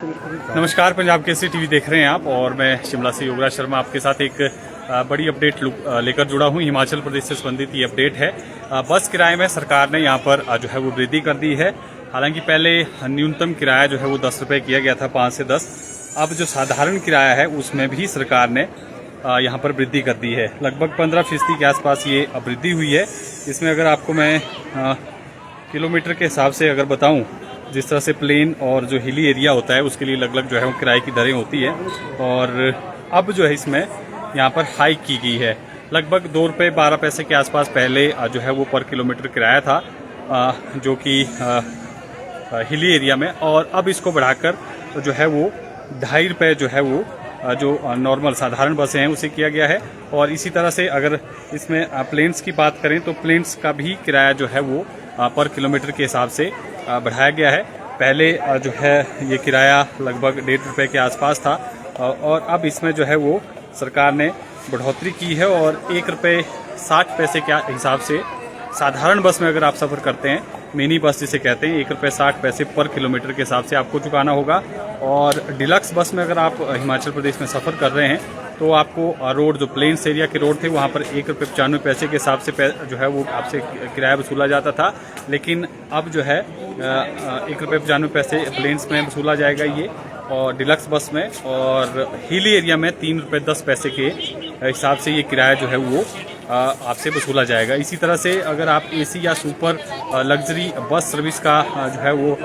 नमस्कार, पंजाब केसरी टीवी देख रहे हैं आप और मैं शिमला से योगराज शर्मा आपके साथ एक बड़ी अपडेट लेकर जुड़ा हूं। हिमाचल प्रदेश से संबंधित ये अपडेट है। बस किराए में सरकार ने यहां पर जो है वो वृद्धि कर दी है। हालांकि पहले न्यूनतम किराया जो है वो 10 रुपये किया गया था, 5 से 10। अब जो साधारण किराया है उसमें भी सरकार ने यहाँ पर वृद्धि कर दी है। लगभग 15% के आसपास ये वृद्धि हुई है। इसमें अगर आपको मैं किलोमीटर के हिसाब से अगर बताऊं, जिस तरह से प्लेन और जो हिली एरिया होता है उसके लिए अलग अलग जो है वो किराए की दरें होती है। और अब जो है इसमें यहाँ पर हाइक की गई है। लगभग 2 रुपये 12 पैसे के आसपास पहले जो है वो पर किलोमीटर किराया था, जो कि हिली एरिया में, और अब इसको बढ़ाकर जो है वो 2.5 रुपये जो है वो जो नॉर्मल साधारण बसें हैं उसे किया गया है। और इसी तरह से अगर इसमें प्लेन्स की बात करें तो प्लेन्स का भी किराया जो है वो पर किलोमीटर के हिसाब से बढ़ाया गया है। पहले जो है ये किराया लगभग 1.5 रुपये के आसपास था और अब इसमें जो है वो सरकार ने बढ़ोतरी की है और 1 रुपये 60 पैसे के हिसाब से साधारण बस में अगर आप सफ़र करते हैं, मिनी बस जिसे कहते हैं, 1 रुपये 60 पैसे पर किलोमीटर के हिसाब से आपको चुकाना होगा। और डिलक्स बस में अगर आप हिमाचल प्रदेश में सफ़र कर रहे हैं तो आपको रोड जो प्लेन्स एरिया के रोड थे वहाँ पर 1 रुपये 95 पैसे के हिसाब से जो है वो आपसे किराया वसूला जाता था। लेकिन अब जो है 1 रुपये 95 पैसे प्लेन्स में वसूला जाएगा ये, और डिलक्स बस में, और हिली एरिया में 3 रुपये 10 पैसे के हिसाब से ये किराया जो है वो आपसे वसूला जाएगा। इसी तरह से अगर आप एसी या सुपर लग्जरी बस सर्विस का जो है वो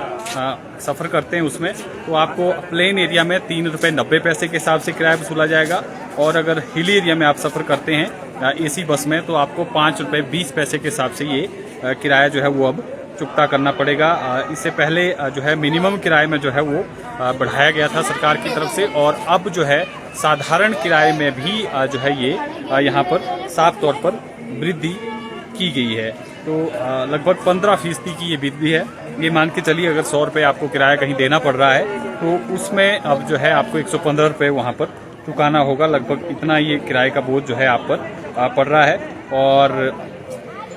सफ़र करते हैं उसमें, तो आपको प्लेन एरिया में 3 रुपये 90 पैसे के हिसाब से किराया वसूला जाएगा। और अगर हिली एरिया में आप सफ़र करते हैं एसी बस में तो आपको 5 रुपये 20 पैसे के हिसाब से ये किराया जो है वो अब चुकता करना पड़ेगा। इससे पहले जो है मिनिमम किराए में जो है वो बढ़ाया गया था सरकार की तरफ से, और अब जो है साधारण किराए में भी जो है ये यहाँ पर साफ तौर पर वृद्धि की गई है। तो लगभग 15% की ये वृद्धि है। ये मान के चलिए अगर 100 रुपये आपको किराया कहीं देना पड़ रहा है तो उसमें अब जो है आपको 115 रुपये वहाँ पर चुकाना होगा। लगभग इतना ये किराए का बोझ जो है आप पर पड़ रहा है। और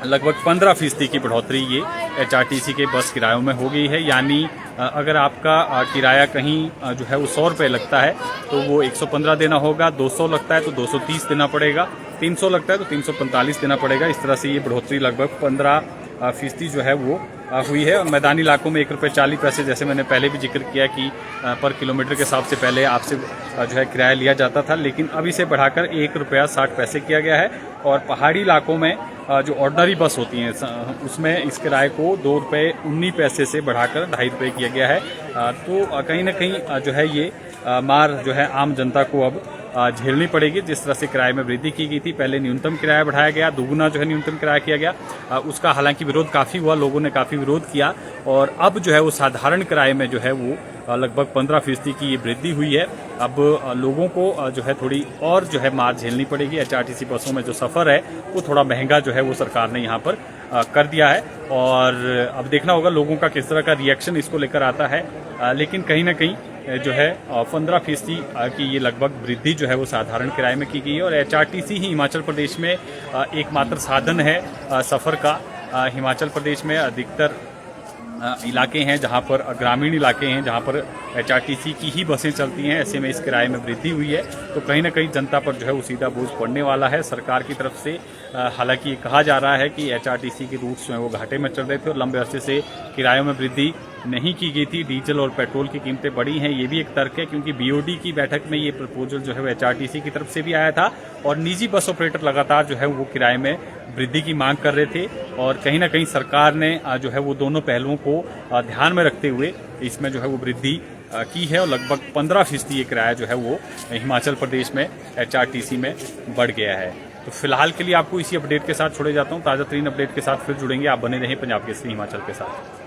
लगभग 15% की बढ़ोतरी ये HRTC के बस किरायों में हो गई है। यानी अगर आपका किराया कहीं जो है वो 100 रुपये लगता है तो वो 115 देना होगा, 200 लगता है तो 230 देना पड़ेगा, 300 लगता है तो 345 देना पड़ेगा। इस तरह से ये बढ़ोतरी लगभग 15% जो है वो हुई है। और मैदानी इलाकों में 1 रुपये 40 पैसे, जैसे मैंने पहले भी जिक्र किया कि पर किलोमीटर के हिसाब से पहले आपसे जो है किराया लिया जाता था, लेकिन अब इसे बढ़ाकर 1 रुपया 60 पैसे किया गया है। और पहाड़ी इलाकों में जो ऑर्डनरी बस होती हैं उसमें इस किराए को 2 रुपये 19 पैसे से बढ़ाकर 2.5 रुपये किया गया है। तो कहीं ना कहीं जो है ये मार जो है आम जनता को अब झेलनी पड़ेगी। जिस तरह से किराए में वृद्धि की गई थी, पहले न्यूनतम किराया बढ़ाया गया, दुगुना जो है न्यूनतम किराया किया गया, उसका हालांकि विरोध काफ़ी हुआ, लोगों ने काफ़ी विरोध किया। और अब जो है वो साधारण किराए में जो है वो लगभग 15% की ये वृद्धि हुई है। अब लोगों को जो है थोड़ी और जो है मार झेलनी पड़ेगी। HRTC बसों में जो सफ़र है वो थोड़ा महंगा जो है वो सरकार ने यहाँ पर कर दिया है। और अब देखना होगा लोगों का किस तरह का रिएक्शन इसको लेकर आता है। लेकिन कहीं ना कहीं जो है 15% की ये लगभग वृद्धि जो है वो साधारण किराए में की गई है। और HRTC ही हिमाचल प्रदेश में एकमात्र साधन है सफ़र का। हिमाचल प्रदेश में अधिकतर इलाके हैं जहां पर ग्रामीण इलाके हैं जहां पर HRTC की ही बसें चलती हैं। ऐसे में इस किराए में वृद्धि हुई है तो कहीं ना कहीं जनता पर जो है वो सीधा बोझ पड़ने वाला है सरकार की तरफ से। हालांकि ये कहा जा रहा है कि HRTC के रूट्स जो हैं वो घाटे में चल रहे थे और लंबे अरसे से किरायों में वृद्धि नहीं की गई थी। डीजल और पेट्रोल की कीमतें बढ़ी हैं, ये भी एक तर्क है, क्योंकि BOD की बैठक में ये प्रपोजल जो है वो HRTC की तरफ से भी आया था और निजी बस ऑपरेटर लगातार जो है वो किराए में वृद्धि की मांग कर रहे थे। और कहीं ना कहीं सरकार ने जो है वो दोनों पहलुओं को ध्यान में रखते हुए इसमें जो है वो वृद्धि की है। और लगभग 15% ये किराया जो है वो हिमाचल प्रदेश में HRTC में बढ़ गया है। तो फिलहाल के लिए आपको इसी अपडेट के साथ छोड़े जाता हूँ। ताज़ा तरीन अपडेट के साथ फिर जुड़ेंगे। आप बने रहें पंजाब केसरी हिमाचल के साथ।